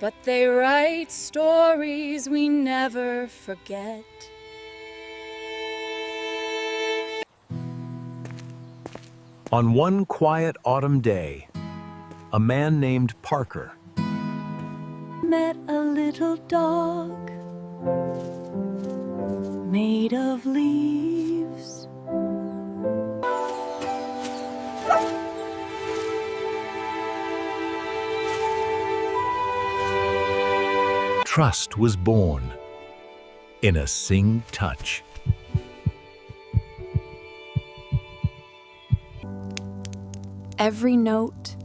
but they write stories we never forget. On one quiet autumn day, a man named Parker Met a little dog made of leaves. Trust was born in a sing touch. Every note,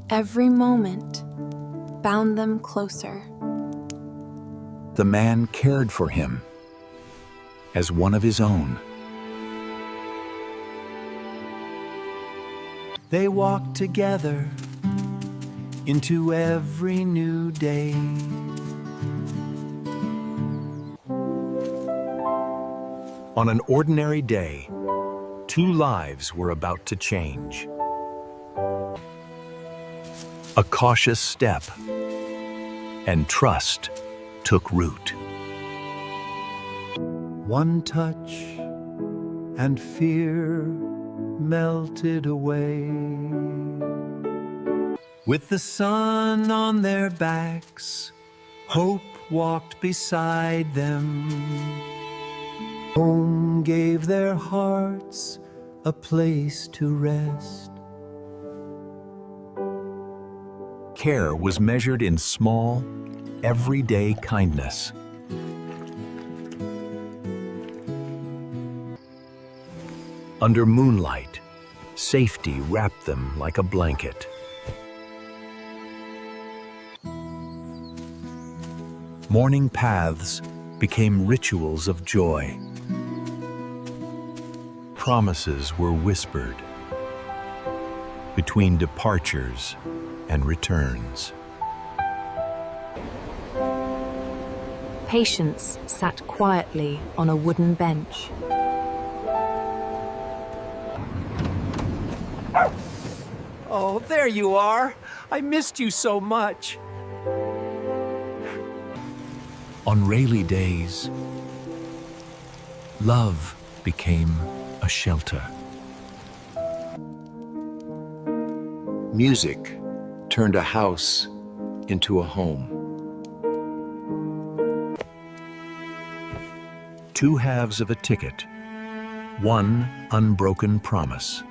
every moment bound them closer. The man cared for him as one of his own. They walked together into every new day. On an ordinary day, two lives were about to change. A cautious step and trust took root. One touch and fear melted away. With the sun on their backs, hope walked beside them. Home gave their hearts a place to rest. Care was measured in small, everyday kindness. Under moonlight, safety wrapped them like a blanket. Morning paths became rituals of joy. Promises were whispered between departures and returns. Patience sat quietly on a wooden bench. Oh, there you are. I missed you so much. On rainy days, love became a shelter. Music turned a house into a home. Two halves of a ticket, one unbroken promise.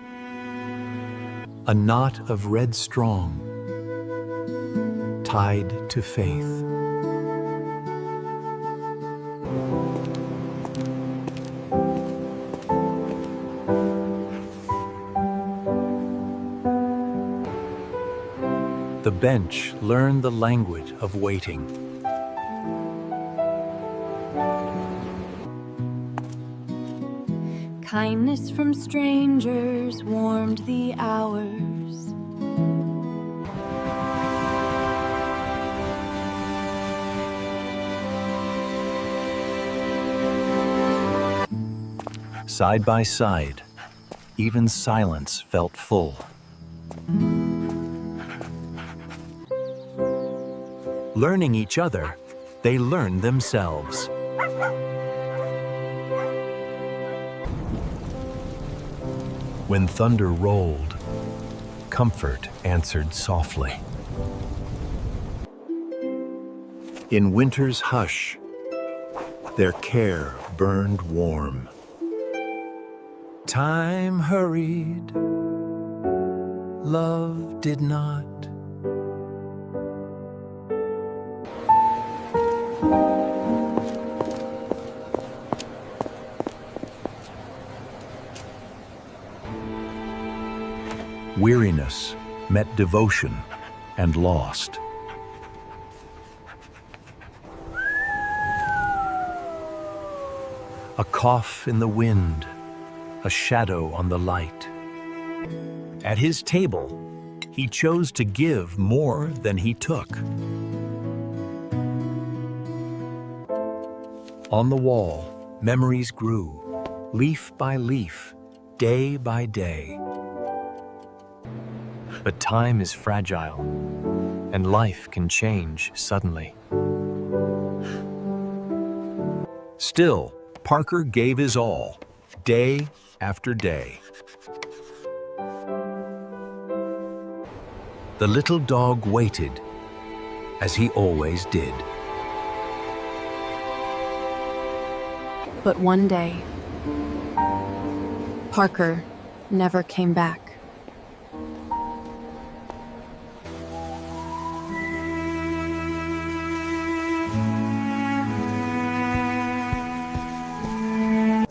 A knot of red strong, tied to faith. The bench learned the language of waiting. Kindness from strangers warmed the hours. Side by side, even silence felt full. Learning each other, they learned themselves. When thunder rolled, comfort answered softly. In winter's hush, their care burned warm. Time hurried, love did not. Weariness met devotion and lost. A cough in the wind, a shadow on the light. At his table, he chose to give more than he took. On the wall, memories grew, leaf by leaf, day by day. But time is fragile, and life can change suddenly. Still, Parker gave his all, day after day. The little dog waited, as he always did. But one day, Parker never came back.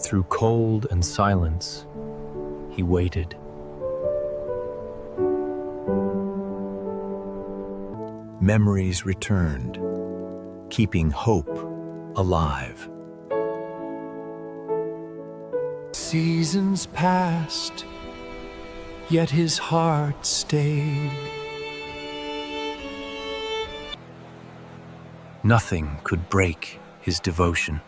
Through cold and silence, he waited. Memories returned, keeping hope alive. Seasons passed, yet his heart stayed. Nothing could break his devotion.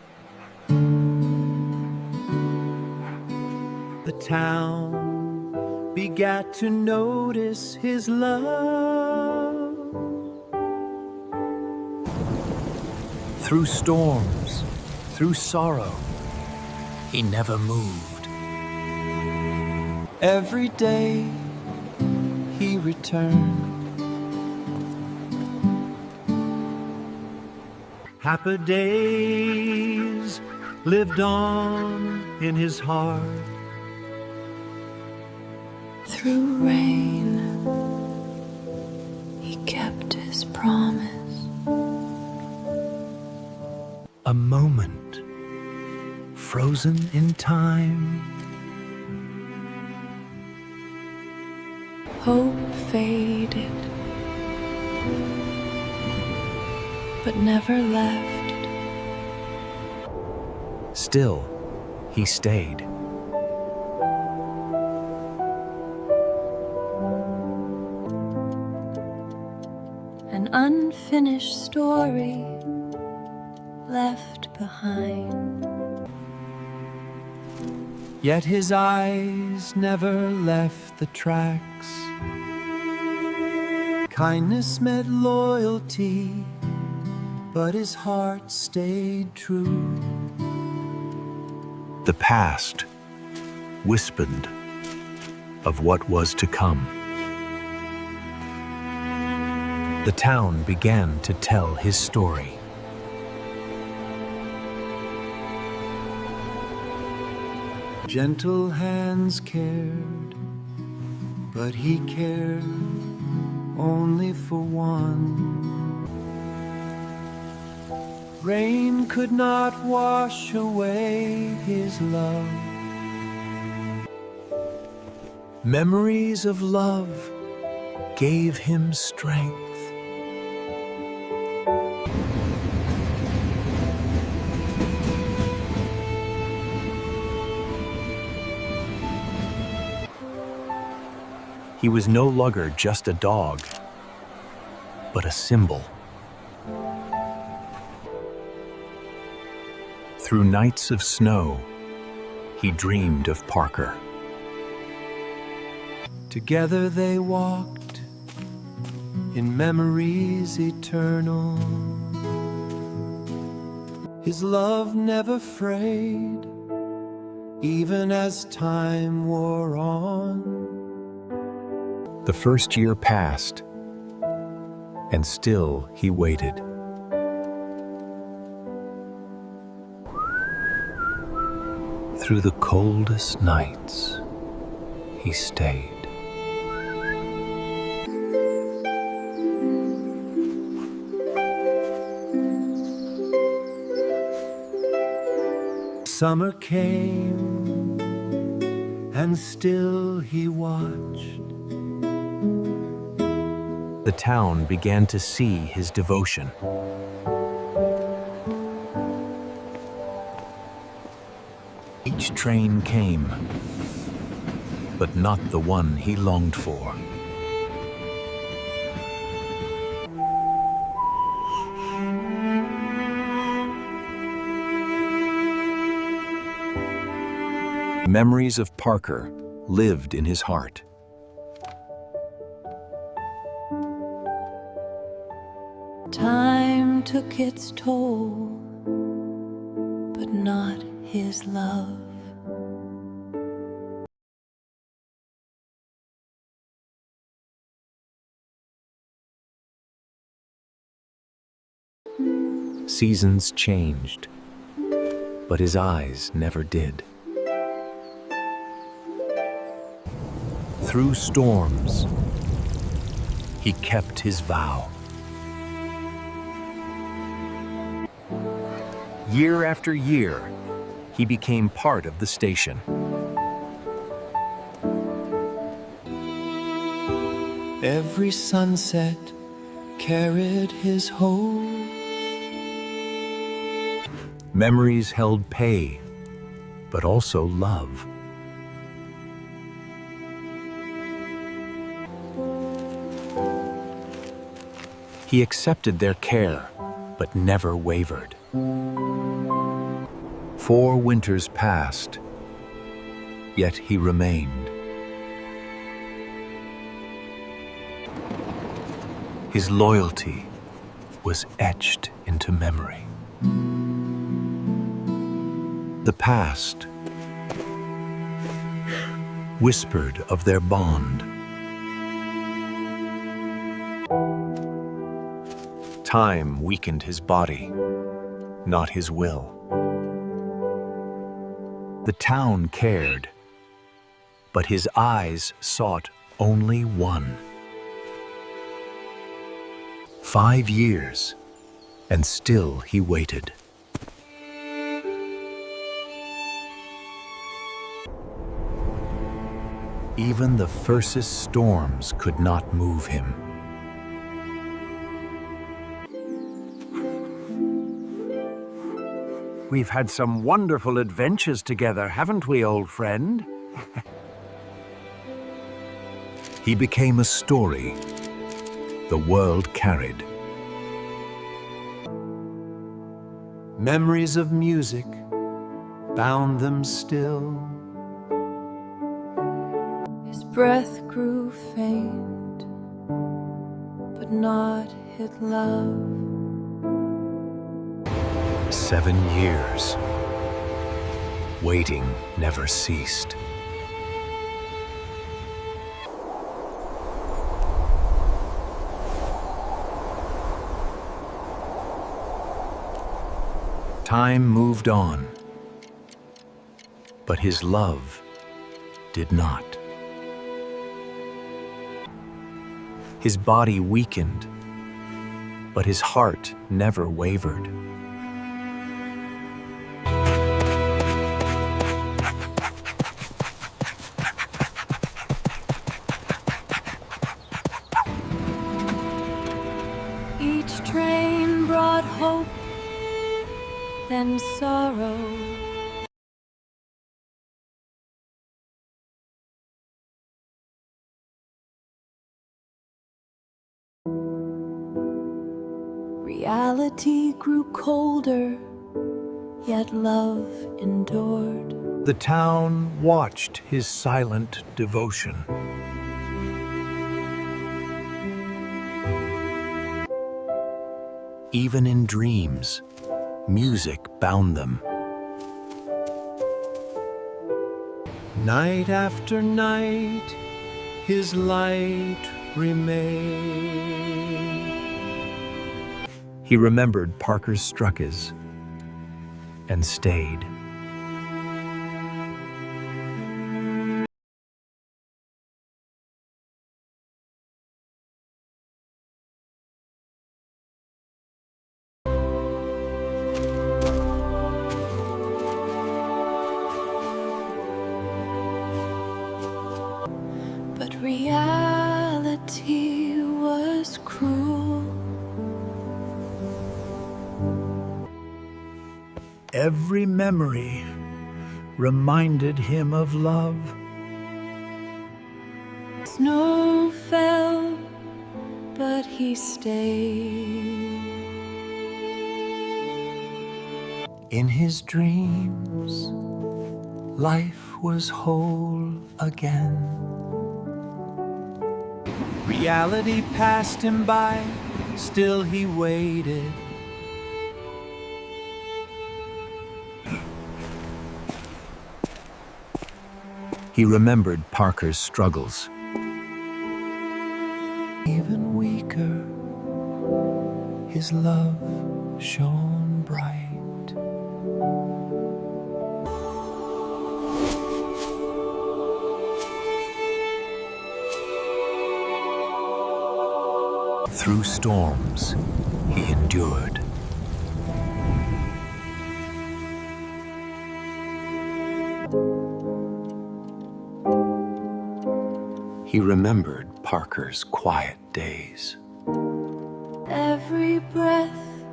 The town began to notice his love. Through storms, through sorrow, he never moved. Every day he returned. Happy days lived on in his heart. Through rain, he kept his promise. A moment, frozen in time. Hope faded, but never left. Still, he stayed. An unfinished story left behind. Yet his eyes never left the tracks. Kindness met loyalty, but his heart stayed true. The past whispered of what was to come. The town began to tell his story. Gentle hands cared, but he cared only for one. Rain could not wash away his love. Memories of love gave him strength. He was no longer just a dog, but a symbol. Through nights of snow, he dreamed of Parker. Together they walked in memories eternal. His love never frayed, even as time wore on. The first year passed, and still he waited. Through the coldest nights, he stayed. Summer came, and still he watched. The town began to see his devotion. Each train came, but not the one he longed for. Memories of Parker lived in his heart. Time took its toll, but not his love. Seasons changed, but his eyes never did. Through storms, he kept his vow. Year after year, he became part of the station. Every sunset carried his hope. Memories held pay, but also love. He accepted their care, but never wavered. 4 winters passed, yet he remained. His loyalty was etched into memory. The past whispered of their bond. Time weakened his body, not his will. The town cared, but his eyes sought only one. 5 years, and still he waited. Even the fiercest storms could not move him. We've had some wonderful adventures together, haven't we, old friend? He became a story the world carried. Memories of music bound them still. His breath grew faint, but not his love. 7 years. Waiting never ceased. Time moved on, but his love did not. His body weakened, but his heart never wavered. Each train brought hope, then sorrow. Reality grew colder, yet love endured. The town watched his silent devotion. Even in dreams, music bound them. Night after night, his light remained. He remembered Parker's Struckes and stayed. But reality was cruel. Every memory reminded him of love. Snow fell, but he stayed. In his dreams, life was whole again. Reality passed him by, still he waited. He remembered Parker's struggles. Even weaker, his love shone bright. Through storms, he endured. He remembered Parker's quiet days. Every breath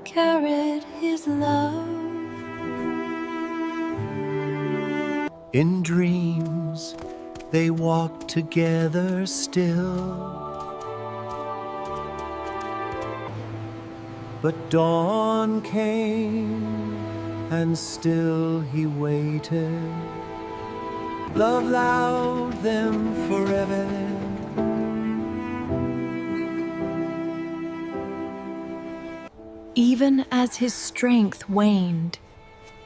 carried his love. In dreams, they walked together still. But dawn came, and still he waited. Love allowed them forever. Even as his strength waned,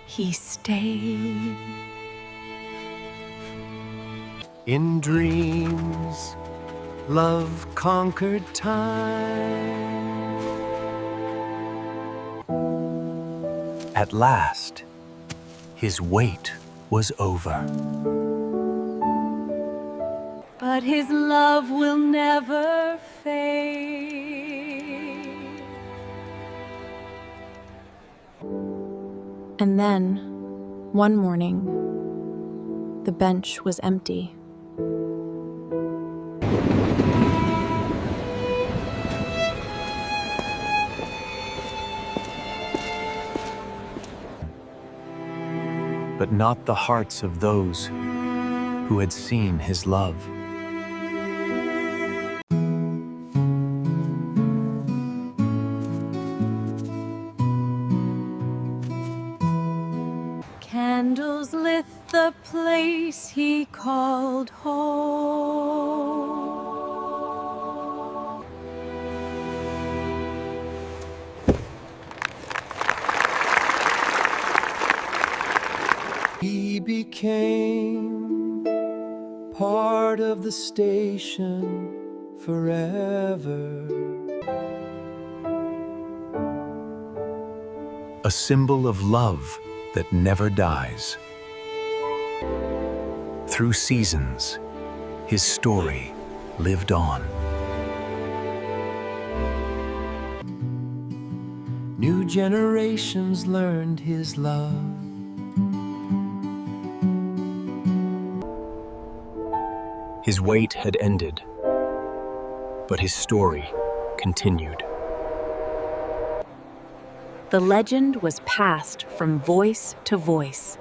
he stayed. In dreams, love conquered time. At last, his wait was over. But his love will never fade. And then, one morning, the bench was empty. But not the hearts of those who had seen his love. Candles lit the place he called home. He became part of the station forever. A symbol of love that never dies. Through seasons, his story lived on. New generations learned his love. His wait had ended, but his story continued. The legend was passed from voice to voice.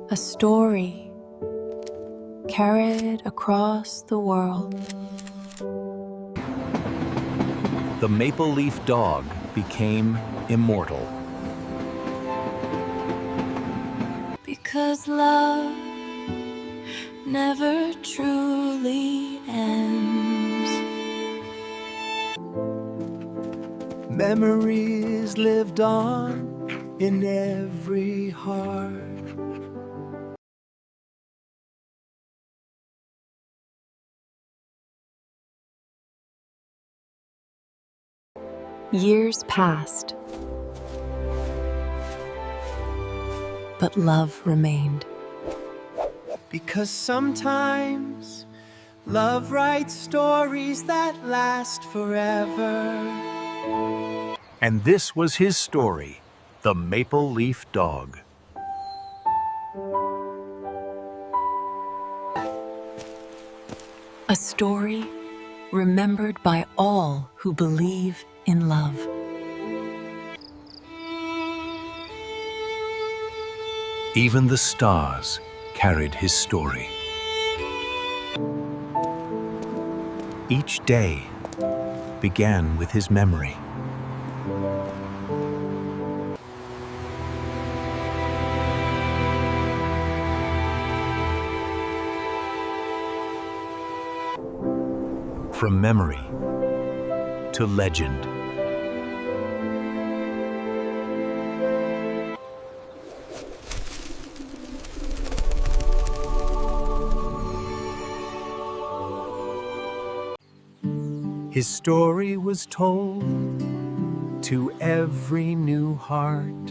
A story carried across the world. The maple leaf dog became immortal. Because love never truly ends. Memories lived on in every heart. Years passed, but love remained. Because sometimes love writes stories that last forever. And this was his story, the maple leaf dog. A story remembered by all who believe in love. Even the stars carried his story. Each day began with his memory. From memory to legend. His story was told to every new heart,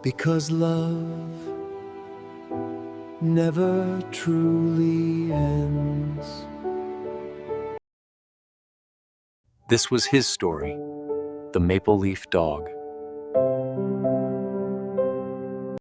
because love never truly ends. This was his story, the Maple Leaf Dog.